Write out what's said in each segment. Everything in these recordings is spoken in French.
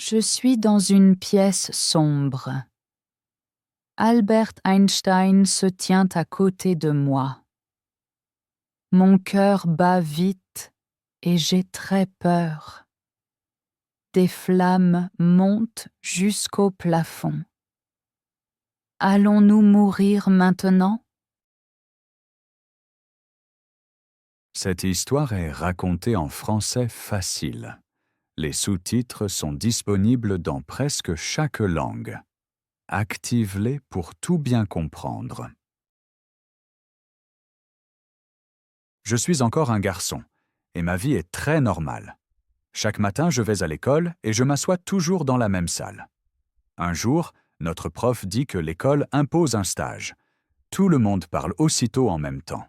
Je suis dans une pièce sombre. Albert Einstein se tient à côté de moi. Mon cœur bat vite et j'ai très peur. Des flammes montent jusqu'au plafond. Allons-nous mourir maintenant? Cette histoire est racontée en français facile. Les sous-titres sont disponibles dans presque chaque langue. Active-les pour tout bien comprendre. Je suis encore un garçon, et ma vie est très normale. Chaque matin, je vais à l'école et je m'assois toujours dans la même salle. Un jour, notre prof dit que l'école impose un stage. Tout le monde parle aussitôt en même temps.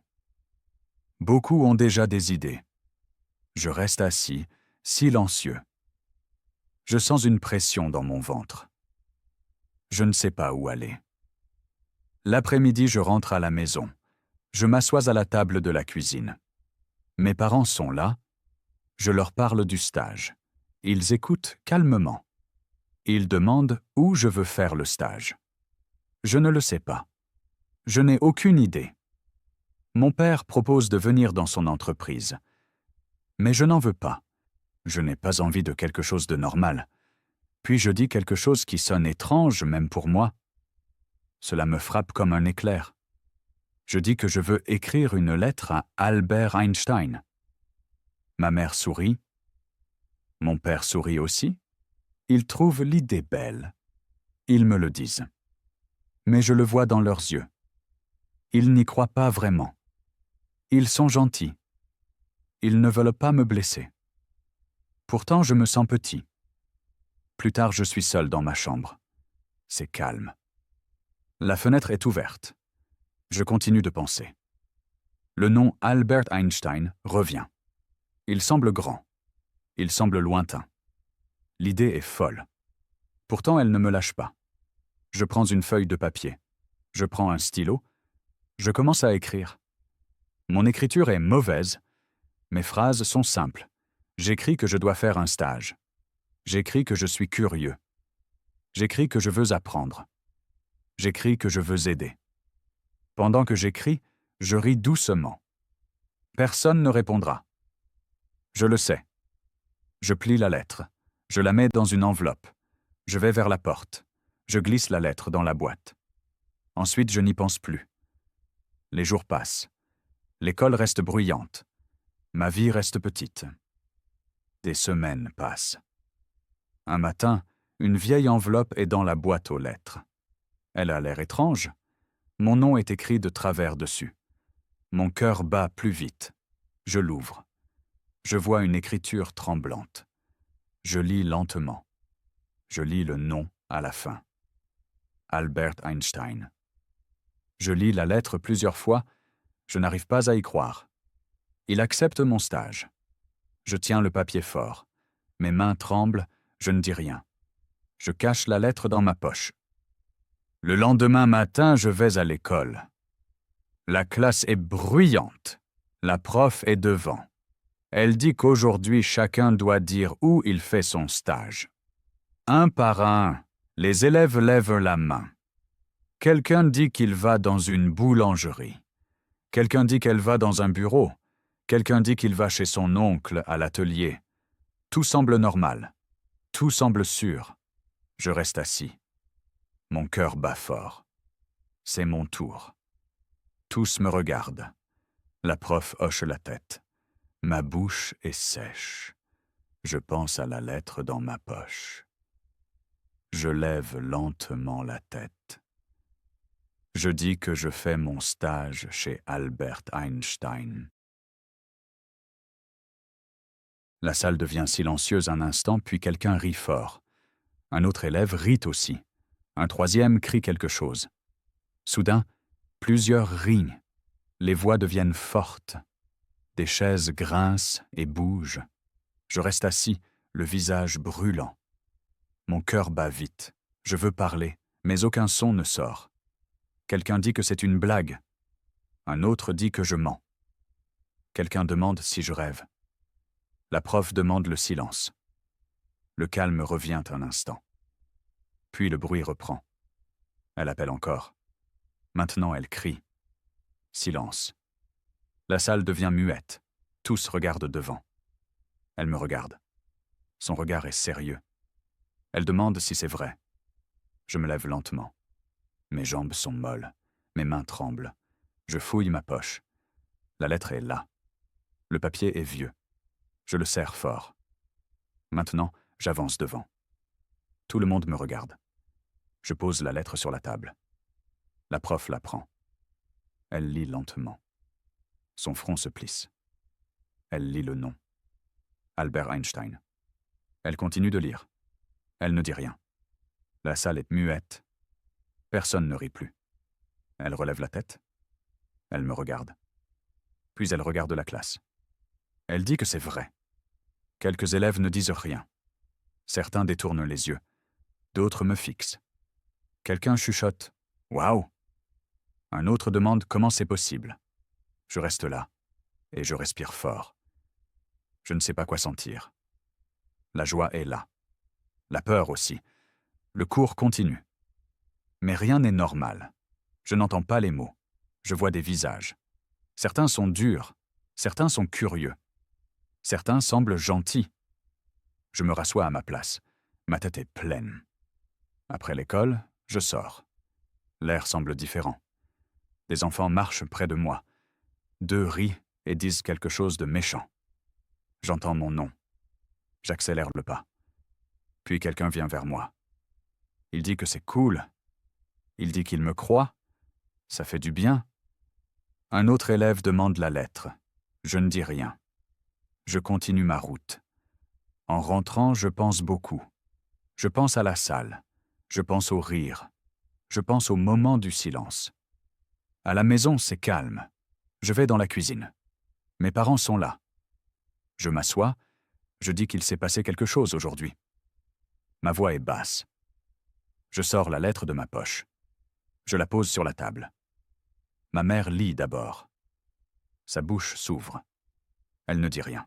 Beaucoup ont déjà des idées. Je reste assis, silencieux. Je sens une pression dans mon ventre. Je ne sais pas où aller. L'après-midi, je rentre à la maison. Je m'assois à la table de la cuisine. Mes parents sont là. Je leur parle du stage. Ils écoutent calmement. Ils demandent où je veux faire le stage. Je ne le sais pas. Je n'ai aucune idée. Mon père propose de venir dans son entreprise. Mais je n'en veux pas. Je n'ai pas envie de quelque chose de normal. Puis je dis quelque chose qui sonne étrange, même pour moi. Cela me frappe comme un éclair. Je dis que je veux écrire une lettre à Albert Einstein. Ma mère sourit. Mon père sourit aussi. Ils trouvent l'idée belle. Ils me le disent. Mais je le vois dans leurs yeux. Ils n'y croient pas vraiment. Ils sont gentils. Ils ne veulent pas me blesser. Pourtant, je me sens petit. Plus tard, je suis seul dans ma chambre. C'est calme. La fenêtre est ouverte. Je continue de penser. Le nom Albert Einstein revient. Il semble grand. Il semble lointain. L'idée est folle. Pourtant, elle ne me lâche pas. Je prends une feuille de papier. Je prends un stylo. Je commence à écrire. Mon écriture est mauvaise. Mes phrases sont simples. J'écris que je dois faire un stage. J'écris que je suis curieux. J'écris que je veux apprendre. J'écris que je veux aider. Pendant que j'écris, je ris doucement. Personne ne répondra. Je le sais. Je plie la lettre. Je la mets dans une enveloppe. Je vais vers la porte. Je glisse la lettre dans la boîte. Ensuite, je n'y pense plus. Les jours passent. L'école reste bruyante. Ma vie reste petite. Des semaines passent. Un matin, une vieille enveloppe est dans la boîte aux lettres. Elle a l'air étrange. Mon nom est écrit de travers dessus. Mon cœur bat plus vite. Je l'ouvre. Je vois une écriture tremblante. Je lis lentement. Je lis le nom à la fin. Albert Einstein. Je lis la lettre plusieurs fois. Je n'arrive pas à y croire. Il accepte mon stage. Je tiens le papier fort. Mes mains tremblent, je ne dis rien. Je cache la lettre dans ma poche. Le lendemain matin, je vais à l'école. La classe est bruyante. La prof est devant. Elle dit qu'aujourd'hui, chacun doit dire où il fait son stage. Un par un, les élèves lèvent la main. Quelqu'un dit qu'il va dans une boulangerie. Quelqu'un dit qu'elle va dans un bureau. Quelqu'un dit qu'il va chez son oncle à l'atelier. Tout semble normal. Tout semble sûr. Je reste assis. Mon cœur bat fort. C'est mon tour. Tous me regardent. La prof hoche la tête. Ma bouche est sèche. Je pense à la lettre dans ma poche. Je lève lentement la tête. Je dis que je fais mon stage chez Albert Einstein. La salle devient silencieuse un instant, puis quelqu'un rit fort. Un autre élève rit aussi. Un troisième crie quelque chose. Soudain, plusieurs rient. Les voix deviennent fortes. Des chaises grincent et bougent. Je reste assis, le visage brûlant. Mon cœur bat vite. Je veux parler, mais aucun son ne sort. Quelqu'un dit que c'est une blague. Un autre dit que je mens. Quelqu'un demande si je rêve. La prof demande le silence. Le calme revient un instant. Puis le bruit reprend. Elle appelle encore. Maintenant, elle crie. Silence. La salle devient muette. Tous regardent devant. Elle me regarde. Son regard est sérieux. Elle demande si c'est vrai. Je me lève lentement. Mes jambes sont molles. Mes mains tremblent. Je fouille ma poche. La lettre est là. Le papier est vieux. Je le serre fort. Maintenant, j'avance devant. Tout le monde me regarde. Je pose la lettre sur la table. La prof la prend. Elle lit lentement. Son front se plisse. Elle lit le nom. Albert Einstein. Elle continue de lire. Elle ne dit rien. La salle est muette. Personne ne rit plus. Elle relève la tête. Elle me regarde. Puis elle regarde la classe. Elle dit que c'est vrai. Quelques élèves ne disent rien. Certains détournent les yeux. D'autres me fixent. Quelqu'un chuchote « Waouh !» Un autre demande comment c'est possible. Je reste là, et je respire fort. Je ne sais pas quoi sentir. La joie est là. La peur aussi. Le cours continue. Mais rien n'est normal. Je n'entends pas les mots. Je vois des visages. Certains sont durs. Certains sont curieux. Certains semblent gentils. Je me rassois à ma place. Ma tête est pleine. Après l'école, je sors. L'air semble différent. Des enfants marchent près de moi. 2 rient et disent quelque chose de méchant. J'entends mon nom. J'accélère le pas. Puis quelqu'un vient vers moi. Il dit que c'est cool. Il dit qu'il me croit. Ça fait du bien. Un autre élève demande la lettre. Je ne dis rien. Je continue ma route. En rentrant, je pense beaucoup. Je pense à la salle. Je pense au rire. Je pense au moment du silence. À la maison, c'est calme. Je vais dans la cuisine. Mes parents sont là. Je m'assois. Je dis qu'il s'est passé quelque chose aujourd'hui. Ma voix est basse. Je sors la lettre de ma poche. Je la pose sur la table. Ma mère lit d'abord. Sa bouche s'ouvre. Elle ne dit rien.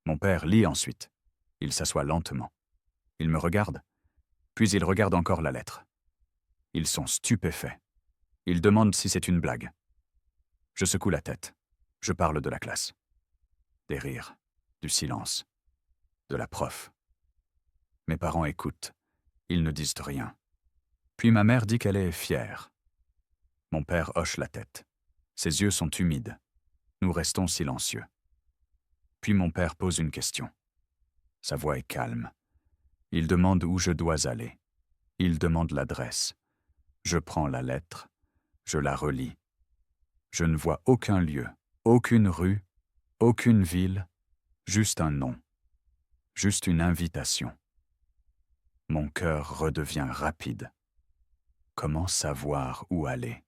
Mon père lit ensuite. Il s'assoit lentement. Il me regarde, puis il regarde encore la lettre. Ils sont stupéfaits. Ils demandent si c'est une blague. Je secoue la tête. Je parle de la classe. Des rires, du silence, de la prof. Mes parents écoutent. Ils ne disent rien. Puis ma mère dit qu'elle est fière. Mon père hoche la tête. Ses yeux sont humides. Nous restons silencieux. Puis mon père pose une question. Sa voix est calme. Il demande où je dois aller. Il demande l'adresse. Je prends la lettre. Je la relis. Je ne vois aucun lieu, aucune rue, aucune ville, juste un nom. Juste une invitation. Mon cœur redevient rapide. Comment savoir où aller?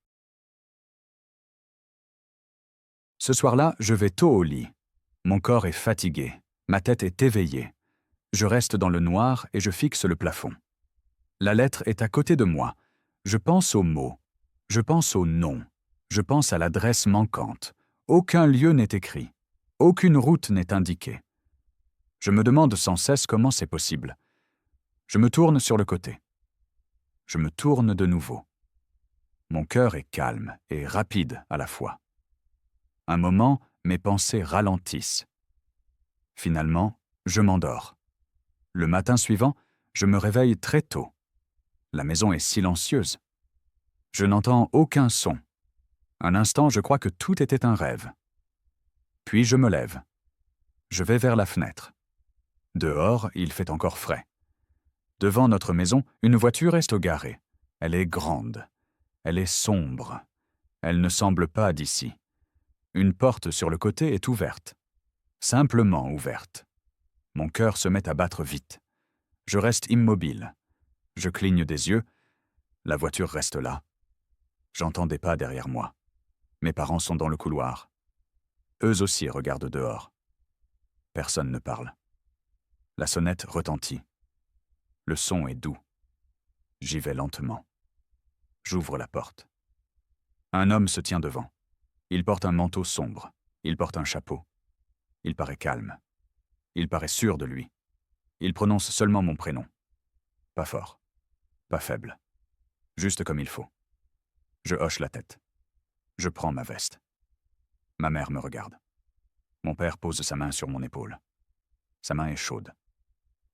Ce soir-là, je vais tôt au lit. Mon corps est fatigué. Ma tête est éveillée. Je reste dans le noir et je fixe le plafond. La lettre est à côté de moi. Je pense aux mots. Je pense au nom. Je pense à l'adresse manquante. Aucun lieu n'est écrit. Aucune route n'est indiquée. Je me demande sans cesse comment c'est possible. Je me tourne sur le côté. Je me tourne de nouveau. Mon cœur est calme et rapide à la fois. Un moment, mes pensées ralentissent. Finalement, je m'endors. Le matin suivant, je me réveille très tôt. La maison est silencieuse. Je n'entends aucun son. Un instant, je crois que tout était un rêve. Puis je me lève. Je vais vers la fenêtre. Dehors, il fait encore frais. Devant notre maison, une voiture est garée. Elle est grande. Elle est sombre. Elle ne semble pas d'ici. Une porte sur le côté est ouverte. Simplement ouverte. Mon cœur se met à battre vite. Je reste immobile. Je cligne des yeux. La voiture reste là. J'entends des pas derrière moi. Mes parents sont dans le couloir. Eux aussi regardent dehors. Personne ne parle. La sonnette retentit. Le son est doux. J'y vais lentement. J'ouvre la porte. Un homme se tient devant. Il porte un manteau sombre. Il porte un chapeau. Il paraît calme. Il paraît sûr de lui. Il prononce seulement mon prénom. Pas fort, pas faible, juste comme il faut. Je hoche la tête. Je prends ma veste. Ma mère me regarde. Mon père pose sa main sur mon épaule. Sa main est chaude.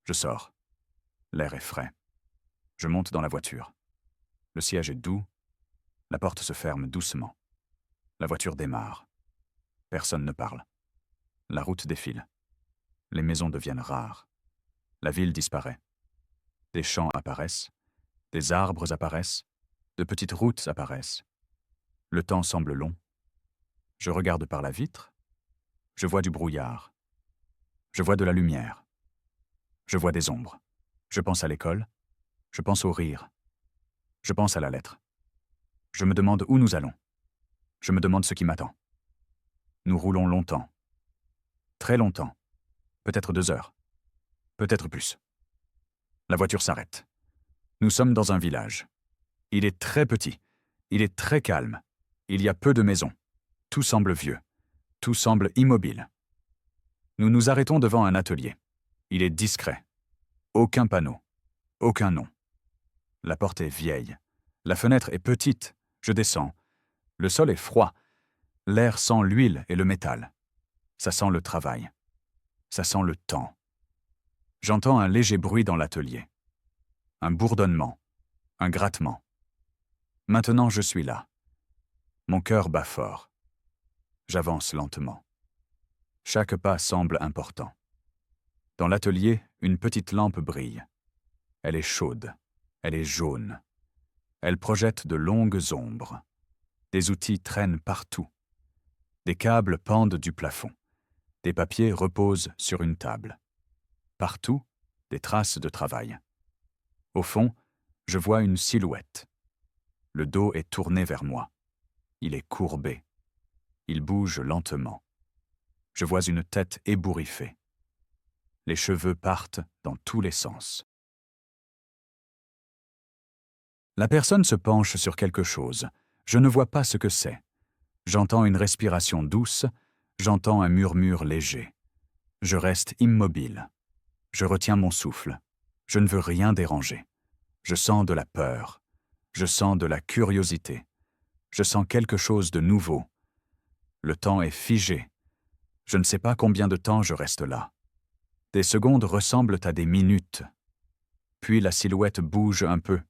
Je sors. L'air est frais. Je monte dans la voiture. Le siège est doux. La porte se ferme doucement. La voiture démarre. Personne ne parle. La route défile. Les maisons deviennent rares. La ville disparaît. Des champs apparaissent. Des arbres apparaissent. De petites routes apparaissent. Le temps semble long. Je regarde par la vitre. Je vois du brouillard. Je vois de la lumière. Je vois des ombres. Je pense à l'école. Je pense au rire. Je pense à la lettre. Je me demande où nous allons. Je me demande ce qui m'attend. Nous roulons longtemps. Très longtemps. Peut-être 2 heures. Peut-être plus. La voiture s'arrête. Nous sommes dans un village. Il est très petit. Il est très calme. Il y a peu de maisons. Tout semble vieux. Tout semble immobile. Nous nous arrêtons devant un atelier. Il est discret. Aucun panneau. Aucun nom. La porte est vieille. La fenêtre est petite. Je descends. Le sol est froid. L'air sent l'huile et le métal. Ça sent le travail. Ça sent le temps. J'entends un léger bruit dans l'atelier. Un bourdonnement. Un grattement. Maintenant je suis là. Mon cœur bat fort. J'avance lentement. Chaque pas semble important. Dans l'atelier, une petite lampe brille. Elle est chaude. Elle est jaune. Elle projette de longues ombres. Des outils traînent partout. Des câbles pendent du plafond. Des papiers reposent sur une table. Partout, des traces de travail. Au fond, je vois une silhouette. Le dos est tourné vers moi. Il est courbé. Il bouge lentement. Je vois une tête ébouriffée. Les cheveux partent dans tous les sens. La personne se penche sur quelque chose. Je ne vois pas ce que c'est. J'entends une respiration douce, j'entends un murmure léger. Je reste immobile. Je retiens mon souffle. Je ne veux rien déranger. Je sens de la peur. Je sens de la curiosité. Je sens quelque chose de nouveau. Le temps est figé. Je ne sais pas combien de temps je reste là. Des secondes ressemblent à des minutes. Puis la silhouette bouge un peu.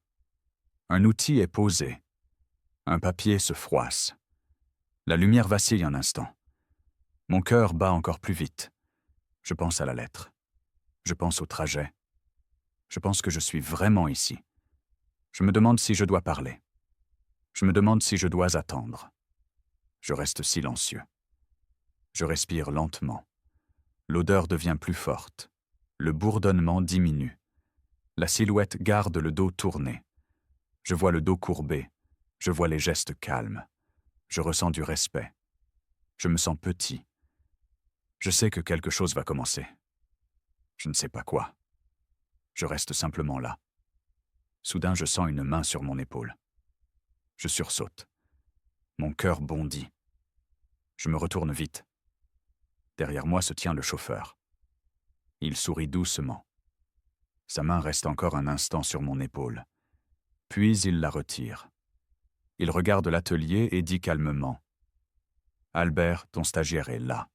Un outil est posé. Un papier se froisse. La lumière vacille un instant. Mon cœur bat encore plus vite. Je pense à la lettre. Je pense au trajet. Je pense que je suis vraiment ici. Je me demande si je dois parler. Je me demande si je dois attendre. Je reste silencieux. Je respire lentement. L'odeur devient plus forte. Le bourdonnement diminue. La silhouette garde le dos tourné. Je vois le dos courbé. Je vois les gestes calmes. Je ressens du respect. Je me sens petit. Je sais que quelque chose va commencer. Je ne sais pas quoi. Je reste simplement là. Soudain, je sens une main sur mon épaule. Je sursaute. Mon cœur bondit. Je me retourne vite. Derrière moi se tient le chauffeur. Il sourit doucement. Sa main reste encore un instant sur mon épaule. Puis il la retire. Il regarde l'atelier et dit calmement : « Albert, ton stagiaire est là. »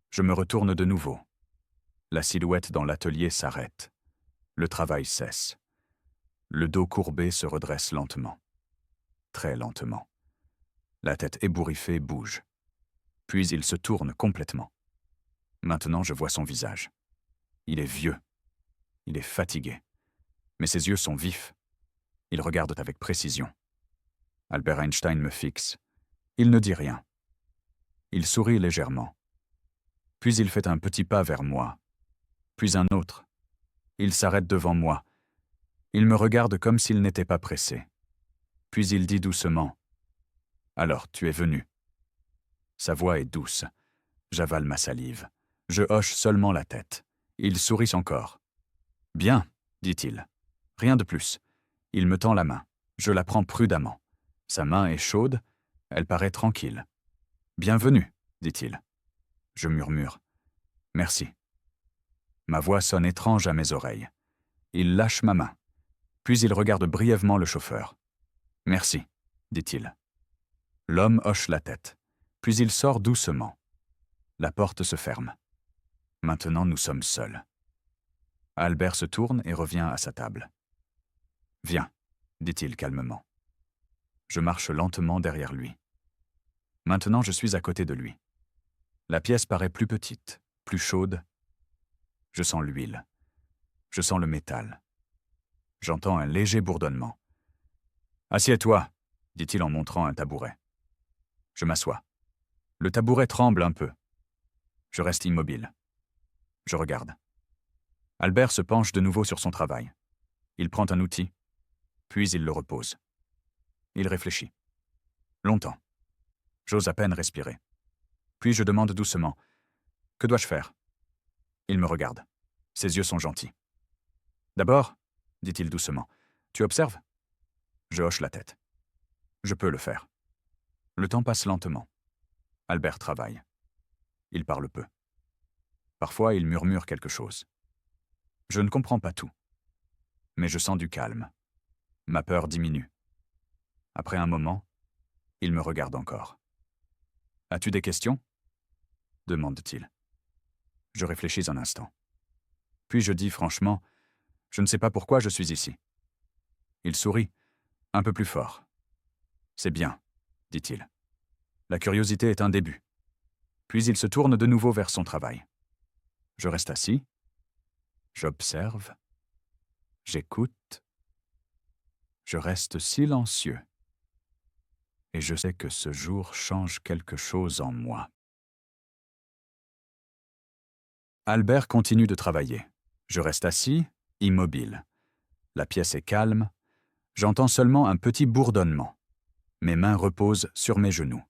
Je me retourne de nouveau. La silhouette dans l'atelier s'arrête. Le travail cesse. Le dos courbé se redresse lentement. Très lentement. La tête ébouriffée bouge. Puis il se tourne complètement. Maintenant, je vois son visage. Il est vieux. Il est fatigué. Mais ses yeux sont vifs. Il regarde avec précision. Albert Einstein me fixe. Il ne dit rien. Il sourit légèrement. Puis il fait un petit pas vers moi. Puis un autre. Il s'arrête devant moi. Il me regarde comme s'il n'était pas pressé. Puis il dit doucement : « Alors, tu es venu. » Sa voix est douce. J'avale ma salive. Je hoche seulement la tête. Il sourit encore. « Bien, » dit-il. Rien de plus. Il me tend la main. Je la prends prudemment. Sa main est chaude. Elle paraît tranquille. « Bienvenue, » dit-il. Je murmure : « Merci. » Ma voix sonne étrange à mes oreilles. Il lâche ma main. Puis il regarde brièvement le chauffeur. « Merci, dit-il. » L'homme hoche la tête. Puis il sort doucement. La porte se ferme. Maintenant, nous sommes seuls. Albert se tourne et revient à sa table. « Viens, dit-il calmement. » Je marche lentement derrière lui. Maintenant, je suis à côté de lui. La pièce paraît plus petite, plus chaude. Je sens l'huile. Je sens le métal. J'entends un léger bourdonnement. « Assieds-toi, dit-il en montrant un tabouret. Je m'assois. Le tabouret tremble un peu. Je reste immobile. Je regarde. Albert se penche de nouveau sur son travail. Il prend un outil, puis il le repose. Il réfléchit. Longtemps. J'ose à peine respirer. Puis je demande doucement « Que dois-je faire ?» Il me regarde. Ses yeux sont gentils. « D'abord, dit-il doucement, tu observes ?» Je hoche la tête. Je peux le faire. Le temps passe lentement. Albert travaille. Il parle peu. Parfois, il murmure quelque chose. Je ne comprends pas tout. Mais je sens du calme. Ma peur diminue. Après un moment, il me regarde encore. « As-tu des questions ?» demande-t-il. Je réfléchis un instant. Puis je dis franchement, « Je ne sais pas pourquoi je suis ici. » Il sourit, un peu plus fort. « C'est bien, dit-il. La curiosité est un début. » Puis il se tourne de nouveau vers son travail. Je reste assis. J'observe. J'écoute. Je reste silencieux. Et je sais que ce jour change quelque chose en moi. Albert continue de travailler. Je reste assis, immobile. La pièce est calme. J'entends seulement un petit bourdonnement. Mes mains reposent sur mes genoux.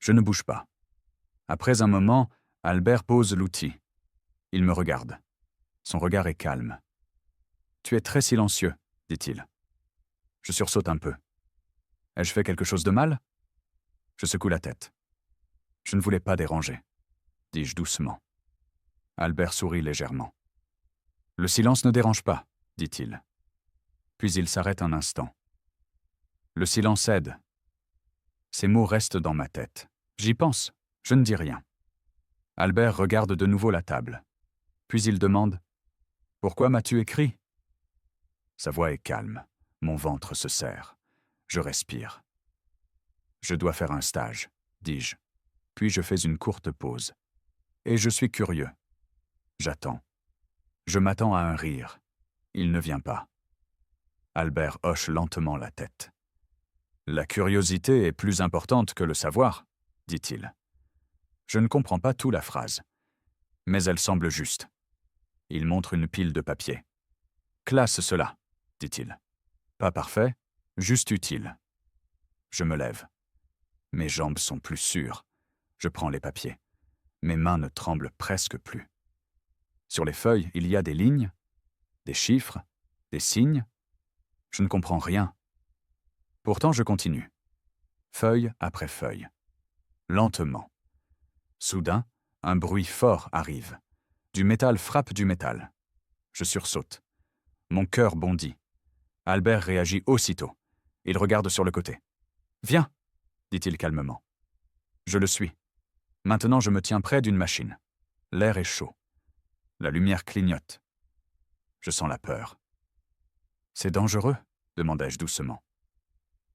Je ne bouge pas. Après un moment, Albert pose l'outil. Il me regarde. Son regard est calme. « Tu es très silencieux, dit-il. » Je sursaute un peu. « Ai-je fait quelque chose de mal ?» Je secoue la tête. « Je ne voulais pas déranger, » dis-je doucement. Albert sourit légèrement. « Le silence ne dérange pas, dit-il. » Puis il s'arrête un instant. « Le silence aide. » Ces mots restent dans ma tête. J'y pense, je ne dis rien. Albert regarde de nouveau la table. Puis il demande « Pourquoi m'as-tu écrit ?» Sa voix est calme. Mon ventre se serre. Je respire. « Je dois faire un stage, » dis-je. Puis je fais une courte pause. Et je suis curieux. J'attends. Je m'attends à un rire. Il ne vient pas. Albert hoche lentement la tête. « La curiosité est plus importante que le savoir, » dit-il. Je ne comprends pas tout la phrase, mais elle semble juste. Il montre une pile de papier. « Classe cela, » dit-il. « Pas parfait, juste utile. » Je me lève. Mes jambes sont plus sûres. Je prends les papiers. Mes mains ne tremblent presque plus. Sur les feuilles, il y a des lignes, des chiffres, des signes. Je ne comprends rien. Pourtant, je continue. Feuille après feuille. Lentement. Soudain, un bruit fort arrive. Du métal frappe du métal. Je sursaute. Mon cœur bondit. Albert réagit aussitôt. Il regarde sur le côté. « Viens !» dit-il calmement. Je le suis. Maintenant, je me tiens près d'une machine. L'air est chaud. La lumière clignote. Je sens la peur. « C'est dangereux ?» demandai-je doucement.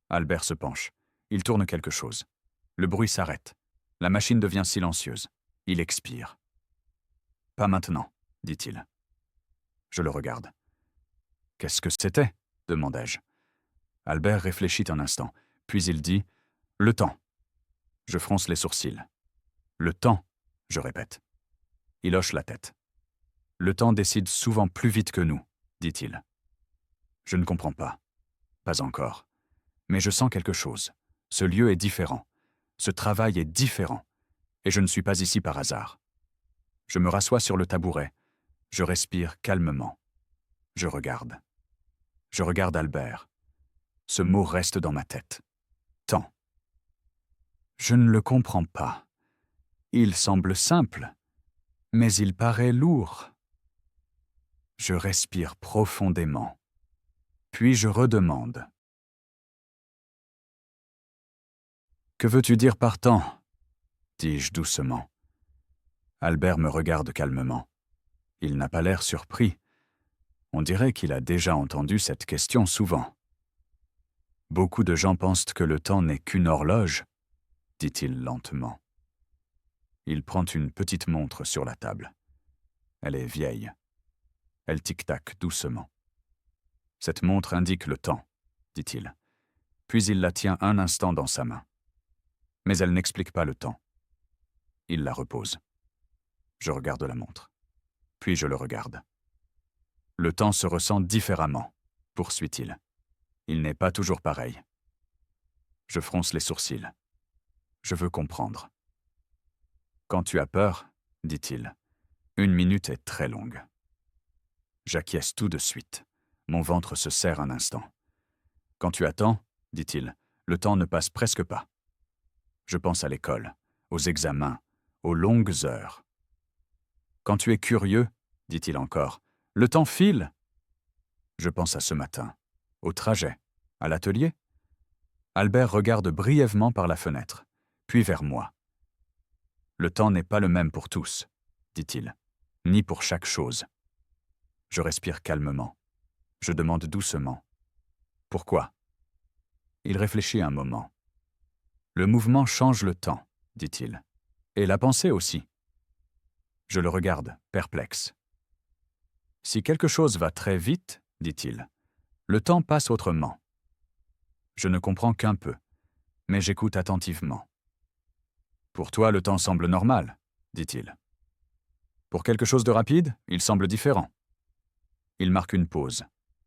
Albert se penche. Il tourne quelque chose. Le bruit s'arrête. La machine devient silencieuse. Il expire. « Pas maintenant, » dit-il. Je le regarde. « Qu'est-ce que c'était ?» demandai-je. Albert réfléchit un instant, puis il dit « Le temps ». Je fronce les sourcils. « Le temps », je répète. Il hoche la tête. « Le temps décide souvent plus vite que nous, » dit-il. Je ne comprends pas. Pas encore. Mais je sens quelque chose. Ce lieu est différent. Ce travail est différent. Et je ne suis pas ici par hasard. Je me rassois sur le tabouret. Je respire calmement. Je regarde. Je regarde Albert. Ce mot reste dans ma tête. Temps. Je ne le comprends pas. Il semble simple, mais il paraît lourd. Je respire profondément. Puis je redemande. « Que veux-tu dire par temps ?» dis-je doucement. Albert me regarde calmement. Il n'a pas l'air surpris. On dirait qu'il a déjà entendu cette question souvent. « Beaucoup de gens pensent que le temps n'est qu'une horloge, » dit-il lentement. Il prend une petite montre sur la table. Elle est vieille. Elle tic-tac doucement. « Cette montre indique le temps, » dit-il. Puis il la tient un instant dans sa main. Mais elle n'explique pas le temps. Il la repose. Je regarde la montre. Puis je le regarde. « Le temps se ressent différemment, » poursuit-il. « Il n'est pas toujours pareil. » Je fronce les sourcils. Je veux comprendre. « Quand tu as peur, » dit-il, « 1 minute est très longue. » J'acquiesce tout de suite. Mon ventre se serre un instant. « Quand tu attends, » dit-il, « le temps ne passe presque pas. » Je pense à l'école, aux examens, aux longues heures. « Quand tu es curieux, » dit-il encore, « le temps file. » Je pense à ce matin, au trajet, à l'atelier. Albert regarde brièvement par la fenêtre, puis vers moi. « Le temps n'est pas le même pour tous, » dit-il, « ni pour chaque chose. » Je respire calmement. Je demande doucement. « Pourquoi ?» Il réfléchit un moment. « Le mouvement change le temps, » dit-il. « Et la pensée aussi. » Je le regarde, perplexe. « Si quelque chose va très vite, » dit-il, « le temps passe autrement. » Je ne comprends qu'un peu, mais j'écoute attentivement. « Pour toi, le temps semble normal, » dit-il. « Pour quelque chose de rapide, il semble différent. » Il marque une pause.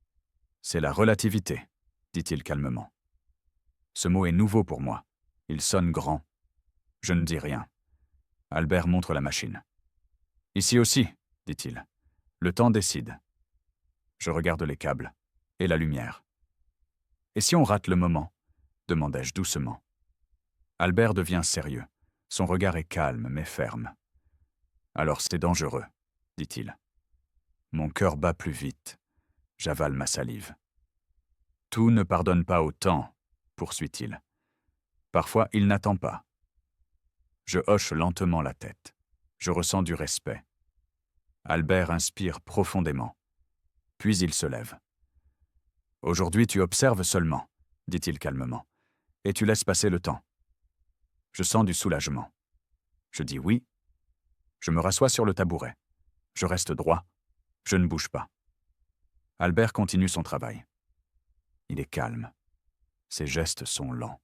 « C'est la relativité, » dit-il calmement. Ce mot est nouveau pour moi. Il sonne grand. Je ne dis rien. Albert montre la machine. « Ici aussi, » dit-il. « Le temps décide. » Je regarde les câbles et la lumière. « Et si on rate le moment ?» demandai-je doucement. Albert devient sérieux. Son regard est calme mais ferme. « Alors c'est dangereux, » dit-il. Mon cœur bat plus vite. J'avale ma salive. « Tout ne pardonne pas au temps, » poursuit-il. « Parfois, il n'attend pas. » Je hoche lentement la tête. Je ressens du respect. Albert inspire profondément. Puis il se lève. « Aujourd'hui, tu observes seulement, » dit-il calmement, « et tu laisses passer le temps. » Je sens du soulagement. Je dis oui. Je me rassois sur le tabouret. Je reste droit. Je ne bouge pas. Albert continue son travail. Il est calme. Ses gestes sont lents.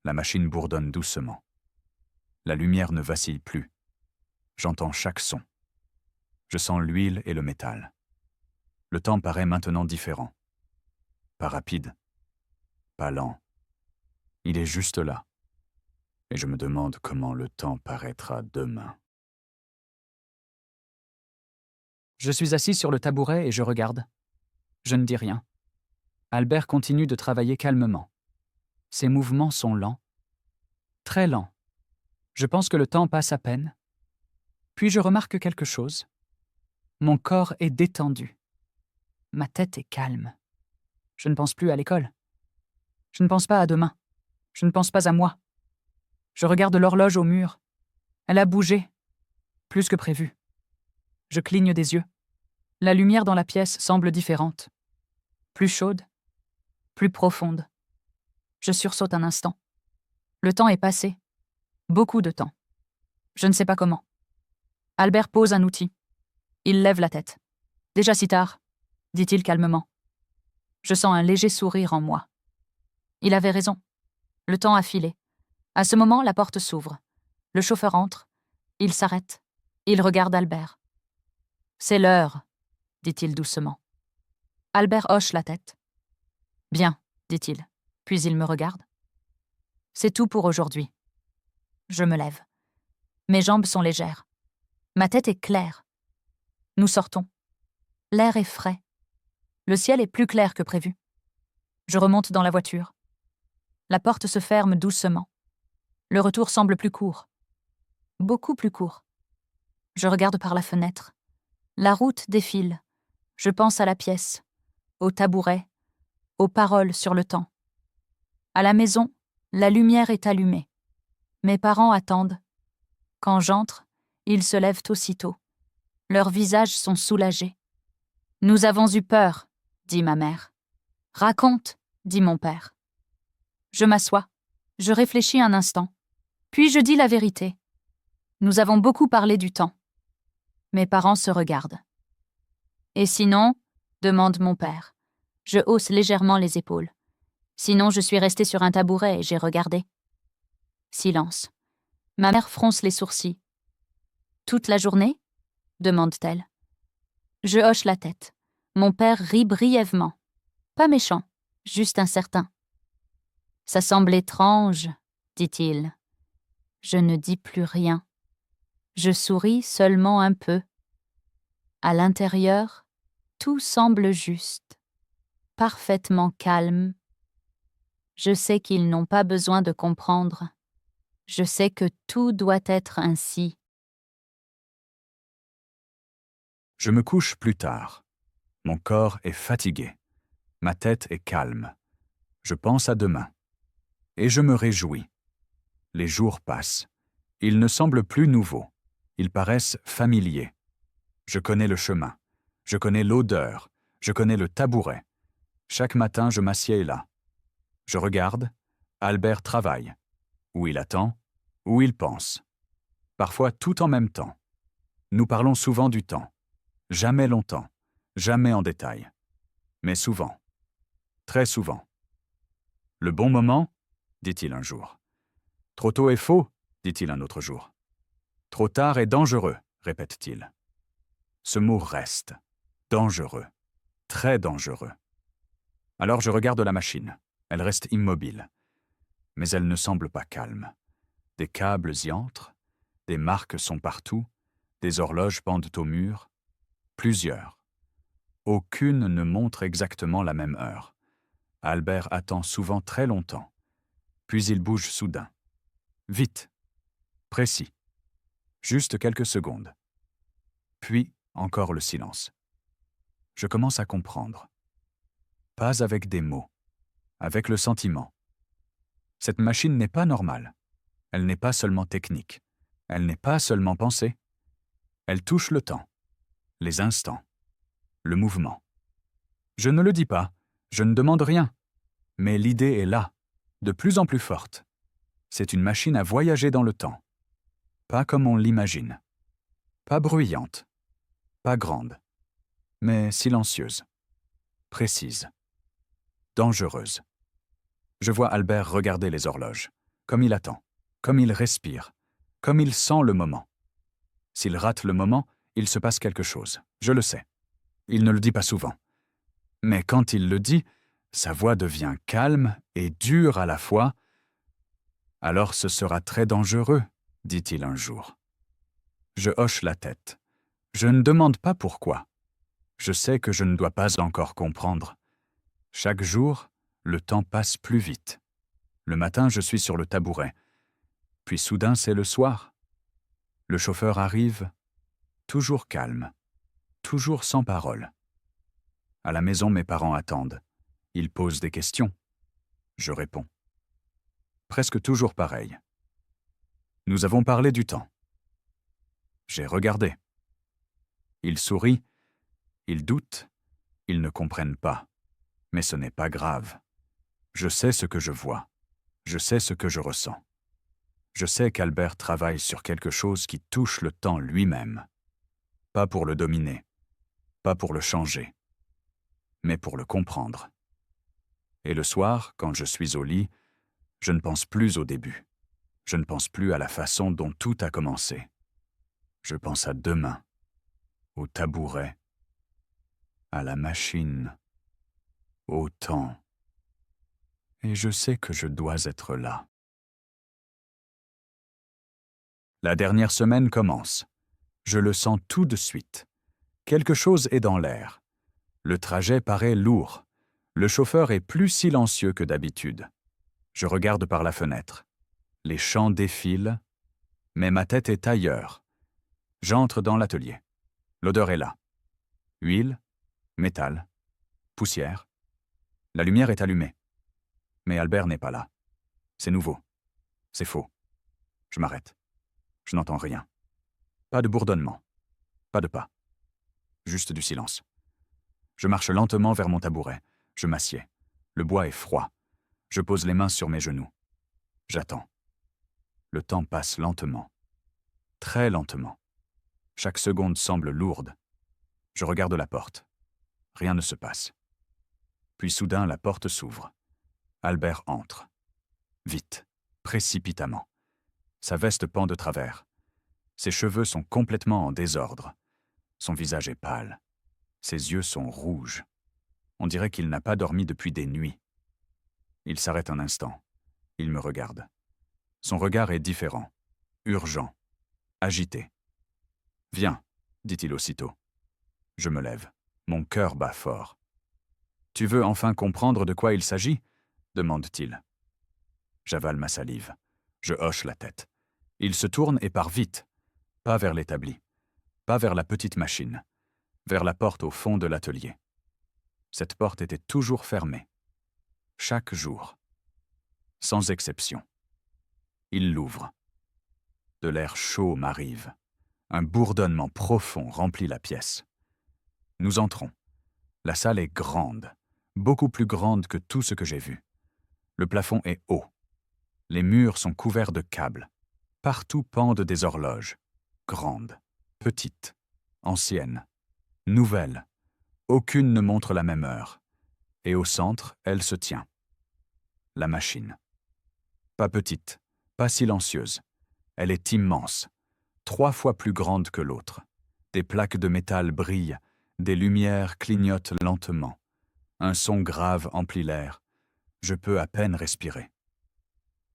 La machine bourdonne doucement. La lumière ne vacille plus. J'entends chaque son. Je sens l'huile et le métal. Le temps paraît maintenant différent. Pas rapide. Pas lent. Il est juste là. Et je me demande comment le temps paraîtra demain. Je suis assis sur le tabouret et je regarde. Je ne dis rien. Albert continue de travailler calmement. Ses mouvements sont lents. Très lents. Je pense que le temps passe à peine. Puis je remarque quelque chose. Mon corps est détendu. Ma tête est calme. Je ne pense plus à l'école. Je ne pense pas à demain. Je ne pense pas à moi. Je regarde l'horloge au mur. Elle a bougé. Plus que prévu. Je cligne des yeux. La lumière dans la pièce semble différente. Plus chaude. Plus profonde. Je sursaute un instant. Le temps est passé. Beaucoup de temps. Je ne sais pas comment. Albert pose un outil. Il lève la tête. « Déjà si tard ?» dit-il calmement. Je sens un léger sourire en moi. Il avait raison. Le temps a filé. À ce moment, la porte s'ouvre. Le chauffeur entre. Il s'arrête. Il regarde Albert. « C'est l'heure », dit-il doucement. Albert hoche la tête. « Bien », dit-il, puis il me regarde. « C'est tout pour aujourd'hui. » Je me lève. Mes jambes sont légères. Ma tête est claire. Nous sortons. L'air est frais. Le ciel est plus clair que prévu. Je remonte dans la voiture. La porte se ferme doucement. Le retour semble plus court. Beaucoup plus court. Je regarde par la fenêtre. La route défile. Je pense à la pièce, au tabouret, aux paroles sur le temps. À la maison, la lumière est allumée. Mes parents attendent. Quand j'entre, ils se lèvent aussitôt. Leurs visages sont soulagés. « Nous avons eu peur », dit ma mère. « Raconte », dit mon père. Je m'assois. Je réfléchis un instant. Puis je dis la vérité. Nous avons beaucoup parlé du temps. Mes parents se regardent. « Et sinon ?» demande mon père. Je hausse légèrement les épaules. Sinon, je suis restée sur un tabouret et j'ai regardé. Silence. Ma mère fronce les sourcils. « Toute la journée ?» demande-t-elle. Je hoche la tête. Mon père rit brièvement. Pas méchant, juste incertain. « Ça semble étrange, » dit-il. Je ne dis plus rien. Je souris seulement un peu. À l'intérieur, tout semble juste, parfaitement calme. Je sais qu'ils n'ont pas besoin de comprendre. Je sais que tout doit être ainsi. Je me couche plus tard. Mon corps est fatigué. Ma tête est calme. Je pense à demain. Et je me réjouis. Les jours passent. Ils ne semblent plus nouveaux. Ils paraissent familiers. Je connais le chemin. Je connais l'odeur. Je connais le tabouret. Chaque matin, je m'assieds là. Je regarde. Albert travaille. Ou il attend, ou il pense. Parfois tout en même temps. Nous parlons souvent du temps. Jamais longtemps. Jamais en détail. Mais souvent. Très souvent. « Le bon moment ?» dit-il un jour. « Trop tôt est faux ?» dit-il un autre jour. « Trop tard est dangereux » répète-t-il. Ce mot reste. Dangereux. Très dangereux. Alors je regarde la machine. Elle reste immobile. Mais elle ne semble pas calme. Des câbles y entrent. Des marques sont partout. Des horloges pendent au mur. Plusieurs. Aucune ne montre exactement la même heure. Albert attend souvent très longtemps. Puis il bouge soudain. Vite. Précis. Juste quelques secondes. Puis encore le silence. Je commence à comprendre. Pas avec des mots. Avec le sentiment. Cette machine n'est pas normale. Elle n'est pas seulement technique. Elle n'est pas seulement pensée. Elle touche le temps. Les instants. Le mouvement. Je ne le dis pas. Je ne demande rien. Mais l'idée est là, de plus en plus forte. C'est une machine à voyager dans le temps. Pas comme on l'imagine. Pas bruyante. Pas grande. Mais silencieuse. Précise. Dangereuse. Je vois Albert regarder les horloges. Comme il attend. Comme il respire. Comme il sent le moment. S'il rate le moment, il se passe quelque chose. Je le sais. Il ne le dit pas souvent. Mais quand il le dit, sa voix devient calme et dure à la fois. « Alors ce sera très dangereux, » dit-il un jour. Je hoche la tête. Je ne demande pas pourquoi. Je sais que je ne dois pas encore comprendre. Chaque jour, le temps passe plus vite. Le matin, je suis sur le tabouret. Puis soudain, c'est le soir. Le chauffeur arrive, toujours calme, toujours sans parole. À la maison, mes parents attendent. Ils posent des questions. Je réponds. Presque toujours pareil. Nous avons parlé du temps. J'ai regardé. Ils sourient, ils doutent, ils ne comprennent pas. Mais ce n'est pas grave. Je sais ce que je vois. Je sais ce que je ressens. Je sais qu'Albert travaille sur quelque chose qui touche le temps lui-même. Pas pour le dominer, pas pour le changer, mais pour le comprendre. Et le soir, quand je suis au lit, je ne pense plus au début. Je ne pense plus à la façon dont tout a commencé. Je pense à demain, au tabouret, à la machine, au temps. Et je sais que je dois être là. La dernière semaine commence. Je le sens tout de suite. Quelque chose est dans l'air. Le trajet paraît lourd. Le chauffeur est plus silencieux que d'habitude. Je regarde par la fenêtre. Les champs défilent, mais ma tête est ailleurs. J'entre dans l'atelier. L'odeur est là. Huile, Métal. Poussière. La lumière est allumée. Mais Albert n'est pas là. C'est nouveau. C'est faux. Je m'arrête. Je n'entends rien. Pas de bourdonnement. Pas de pas. Juste du silence. Je marche lentement vers mon tabouret. Je m'assieds. Le bois est froid. Je pose les mains sur mes genoux. J'attends. Le temps passe lentement. Très lentement. Chaque seconde semble lourde. Je regarde la porte. Rien ne se passe. Puis soudain, la porte s'ouvre. Albert entre. Vite, précipitamment. Sa veste pend de travers. Ses cheveux sont complètement en désordre. Son visage est pâle. Ses yeux sont rouges. On dirait qu'il n'a pas dormi depuis des nuits. Il s'arrête un instant. Il me regarde. Son regard est différent, urgent, agité. « Viens », dit-il aussitôt. Je me lève. Mon cœur bat fort. « Tu veux enfin comprendre de quoi il s'agit » demande-t-il. J'avale ma salive. Je hoche la tête. Il se tourne et part vite. Pas vers l'établi. Pas vers la petite machine. Vers la porte au fond de l'atelier. Cette porte était toujours fermée. Chaque jour. Sans exception. Il l'ouvre. De l'air chaud m'arrive. Un bourdonnement profond remplit la pièce. Nous entrons. La salle est grande, beaucoup plus grande que tout ce que j'ai vu. Le plafond est haut. Les murs sont couverts de câbles. Partout pendent des horloges. Grandes, petites, anciennes, nouvelles. Aucune ne montre la même heure. Et au centre, elle se tient. La machine. Pas petite, pas silencieuse. Elle est immense, 3 fois plus grande que l'autre. Des plaques de métal brillent, des lumières clignotent lentement. Un son grave emplit l'air. Je peux à peine respirer.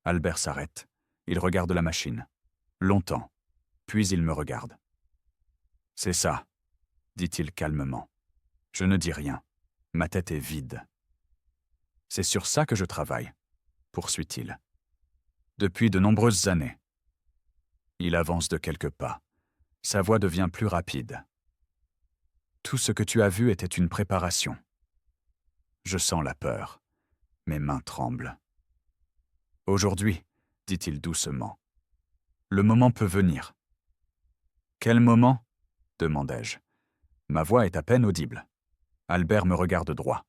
Albert s'arrête. Il regarde la machine. Longtemps. Puis il me regarde. « C'est ça, » dit-il calmement. Je ne dis rien. Ma tête est vide. « C'est sur ça que je travaille, » poursuit-il. « Depuis de nombreuses années. » Il avance de quelques pas. Sa voix devient plus rapide. « Tout ce que tu as vu était une préparation. » Je sens la peur. Mes mains tremblent. « Aujourd'hui, » dit-il doucement, « le moment peut venir. » « Quel moment ?» demandai-je. Ma voix est à peine audible. Albert me regarde droit.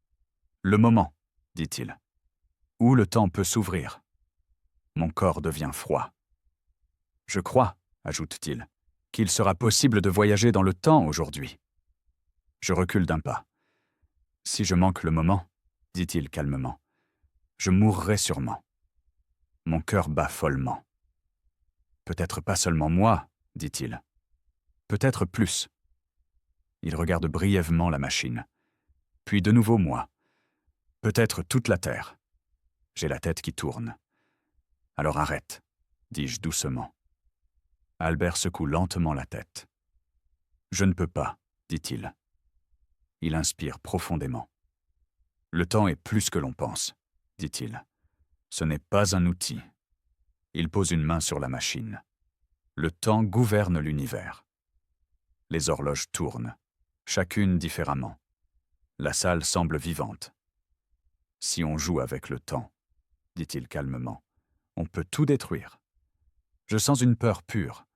« Le moment, » dit-il, « où le temps peut s'ouvrir. » Mon corps devient froid. « Je crois, » ajoute-t-il, « qu'il sera possible de voyager dans le temps aujourd'hui. » Je recule d'un pas. « Si je manque le moment, » dit-il calmement, « je mourrai sûrement. » Mon cœur bat follement. « Peut-être pas seulement moi, » dit-il. « Peut-être plus. » Il regarde brièvement la machine. Puis de nouveau moi. « Peut-être toute la Terre. » J'ai la tête qui tourne. « Alors arrête, » dis-je doucement. Albert secoue lentement la tête. « Je ne peux pas, » dit-il. Il inspire profondément. « Le temps est plus que l'on pense, » dit-il. « Ce n'est pas un outil. » Il pose une main sur la machine. Le temps gouverne l'univers. Les horloges tournent, chacune différemment. La salle semble vivante. « Si on joue avec le temps, » dit-il calmement, « on peut tout détruire. » Je sens une peur pure.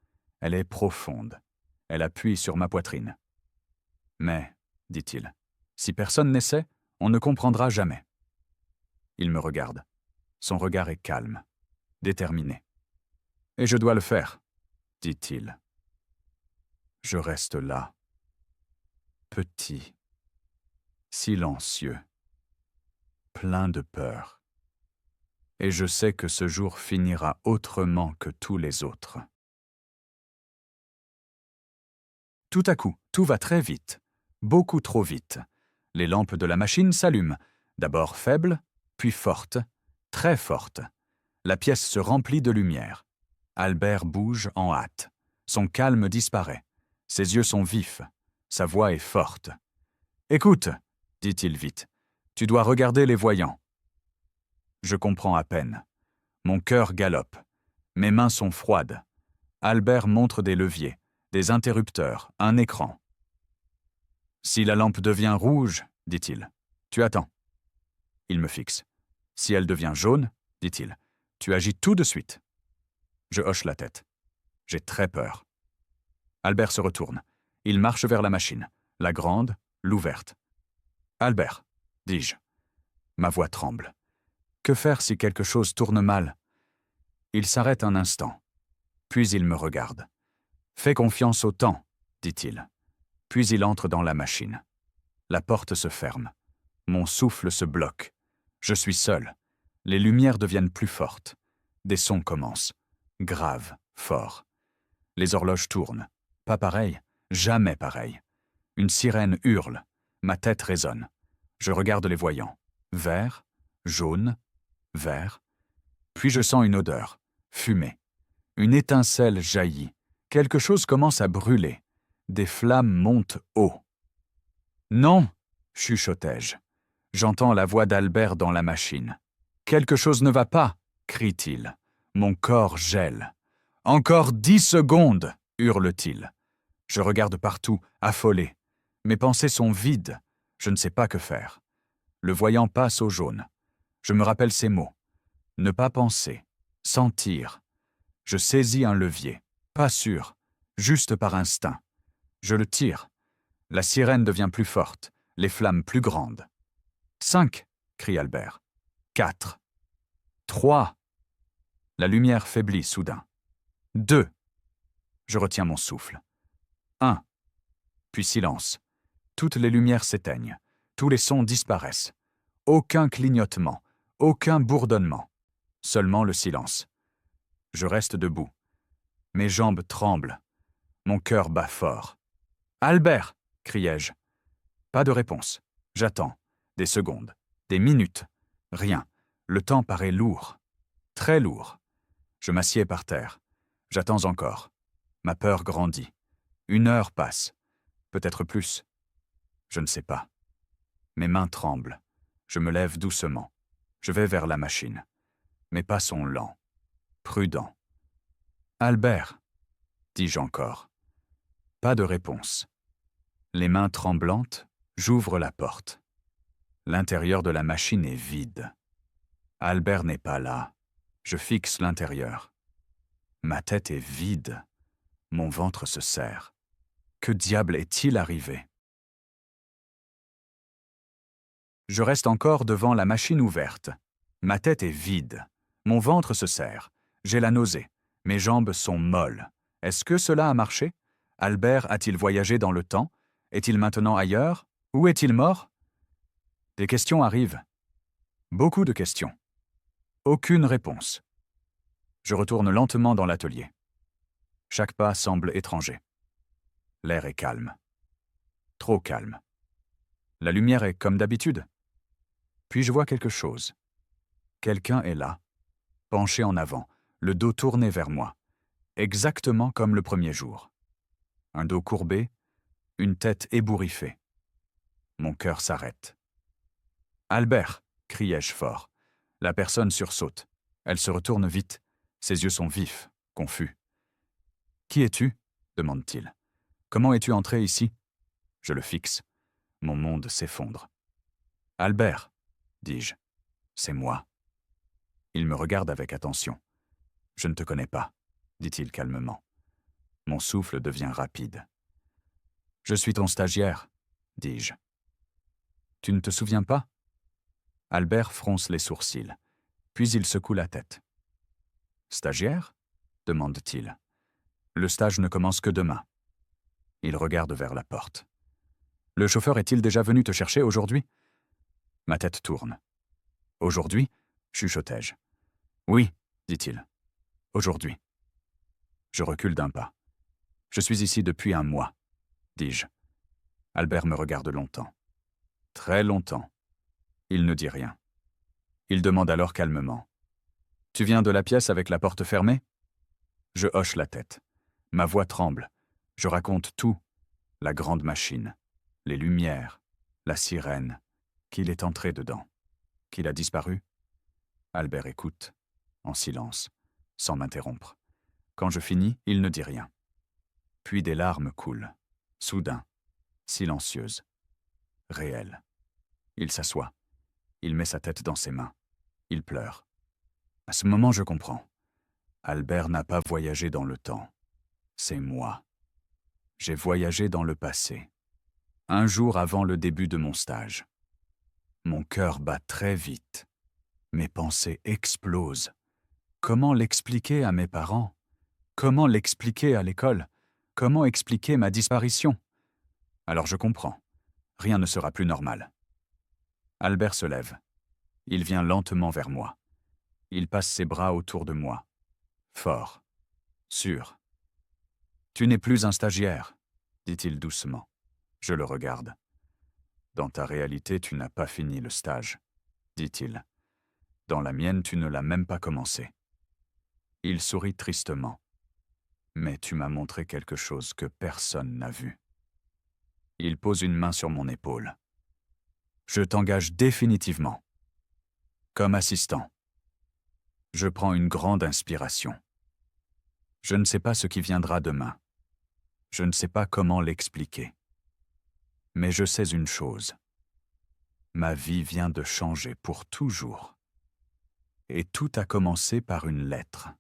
Elle est profonde. Elle appuie sur ma poitrine. « Mais, » dit-il, « si personne n'essaie, on ne comprendra jamais. » Il me regarde. Son regard est calme, déterminé. « Et je dois le faire, » dit-il. Je reste là, petit, silencieux, plein de peur. Et je sais que ce jour finira autrement que tous les autres. Tout à coup, tout va très vite, beaucoup trop vite. Les lampes de la machine s'allument, d'abord faibles, puis fortes, très fortes. La pièce se remplit de lumière. Albert bouge en hâte. Son calme disparaît. Ses yeux sont vifs. Sa voix est forte. « Écoute, » dit-il vite, « tu dois regarder les voyants. » Je comprends à peine. Mon cœur galope. Mes mains sont froides. Albert montre des leviers, des interrupteurs, un écran. Si la lampe devient rouge, dit-il, tu attends. Il me fixe. Si elle devient jaune, dit-il, tu agis tout de suite. Je hoche la tête. J'ai très peur. Albert se retourne. Il marche vers la machine. La grande, l'ouverte. Albert, dis-je. Ma voix tremble. Que faire si quelque chose tourne mal? Il s'arrête un instant. Puis il me regarde. Fais confiance au temps, dit-il. Puis il entre dans la machine. La porte se ferme. Mon souffle se bloque. Je suis seul. Les lumières deviennent plus fortes. Des sons commencent. Graves, forts. Les horloges tournent. Pas pareil, jamais pareil. Une sirène hurle. Ma tête résonne. Je regarde les voyants. Vert, jaune, vert. Puis je sens une odeur. Fumée. Une étincelle jaillit. Quelque chose commence à brûler. Des flammes montent haut. Non, chuchotai-je. J'entends la voix d'Albert dans la machine. Quelque chose ne va pas, crie-t-il. Mon corps gèle. Encore 10 secondes, hurle-t-il. Je regarde partout, affolé. Mes pensées sont vides. Je ne sais pas que faire. Le voyant passe au jaune. Je me rappelle ces mots. Ne pas penser. Sentir. Je saisis un levier. Pas sûr. Juste par instinct. Je le tire. La sirène devient plus forte. Les flammes plus grandes. 5, crie Albert. 4. 3. La lumière faiblit soudain. 2. Je retiens mon souffle. 1. Puis silence. Toutes les lumières s'éteignent. Tous les sons disparaissent. Aucun clignotement. Aucun bourdonnement. Seulement le silence. Je reste debout. Mes jambes tremblent. Mon cœur bat fort. « Albert !» criai-je. Pas de réponse. J'attends. Des secondes. Des minutes. Rien. Le temps paraît lourd. Très lourd. Je m'assieds par terre. J'attends encore. Ma peur grandit. 1 heure passe. Peut-être plus. Je ne sais pas. Mes mains tremblent. Je me lève doucement. Je vais vers la machine. Mes pas sont lents. Prudents. « Albert !» dis-je encore. Pas de réponse. Les mains tremblantes, j'ouvre la porte. L'intérieur de la machine est vide. Albert n'est pas là. Je fixe l'intérieur. Ma tête est vide. Mon ventre se serre. Que diable est-il arrivé? Je reste encore devant la machine ouverte. Ma tête est vide. Mon ventre se serre. J'ai la nausée. Mes jambes sont molles. Est-ce que cela a marché? Albert a-t-il voyagé dans le temps? Est-il maintenant ailleurs? Où est-il mort? Des questions arrivent. Beaucoup de questions. Aucune réponse. Je retourne lentement dans l'atelier. Chaque pas semble étranger. L'air est calme. Trop calme. La lumière est comme d'habitude. Puis je vois quelque chose. Quelqu'un est là, penché en avant, le dos tourné vers moi, exactement comme le premier jour. Un dos courbé, une tête ébouriffée. Mon cœur s'arrête. « Albert !» criai-je fort. La personne sursaute. Elle se retourne vite. Ses yeux sont vifs, confus. « Qui es-tu » demande-t-il. « Comment es-tu entré ici ?» Je le fixe. Mon monde s'effondre. « Albert !» dis-je. « C'est moi. » Il me regarde avec attention. « Je ne te connais pas, » dit-il calmement. Mon souffle devient rapide. « Je suis ton stagiaire, » dis-je. « Tu ne te souviens pas ?» Albert fronce les sourcils, puis il secoue la tête. « Stagiaire » demande-t-il. « Le stage ne commence que demain. » Il regarde vers la porte. « Le chauffeur est-il déjà venu te chercher aujourd'hui » Ma tête tourne. « Aujourd'hui » chuchotai-je. « Oui, dit-il. Aujourd'hui. » Je recule d'un pas. « Je suis ici depuis 1 mois, dis-je. Albert me regarde longtemps. Très longtemps. Il ne dit rien. Il demande alors calmement. « Tu viens de la pièce avec la porte fermée ?» Je hoche la tête. Ma voix tremble. Je raconte tout. La grande machine, les lumières, la sirène, qu'il est entré dedans, qu'il a disparu. Albert écoute, en silence, sans m'interrompre. Quand je finis, il ne dit rien. Puis des larmes coulent, soudain, silencieuses. réel. Il s'assoit. Il met sa tête dans ses mains. Il pleure. À ce moment, je comprends. Albert n'a pas voyagé dans le temps. C'est moi. J'ai voyagé dans le passé. Un jour avant le début de mon stage. Mon cœur bat très vite. Mes pensées explosent. Comment l'expliquer à mes parents? Comment l'expliquer à l'école? Comment expliquer ma disparition? Alors je comprends. Rien ne sera plus normal. Albert se lève. Il vient lentement vers moi. Il passe ses bras autour de moi. Fort. Sûr. « Tu n'es plus un stagiaire, » dit-il doucement. Je le regarde. « Dans ta réalité, tu n'as pas fini le stage, » dit-il. « Dans la mienne, tu ne l'as même pas commencé. » Il sourit tristement. « Mais tu m'as montré quelque chose que personne n'a vu. » Il pose une main sur mon épaule. « Je t'engage définitivement. Comme assistant. » Je prends une grande inspiration. Je ne sais pas ce qui viendra demain. Je ne sais pas comment l'expliquer. Mais je sais une chose. Ma vie vient de changer pour toujours. Et tout a commencé par une lettre.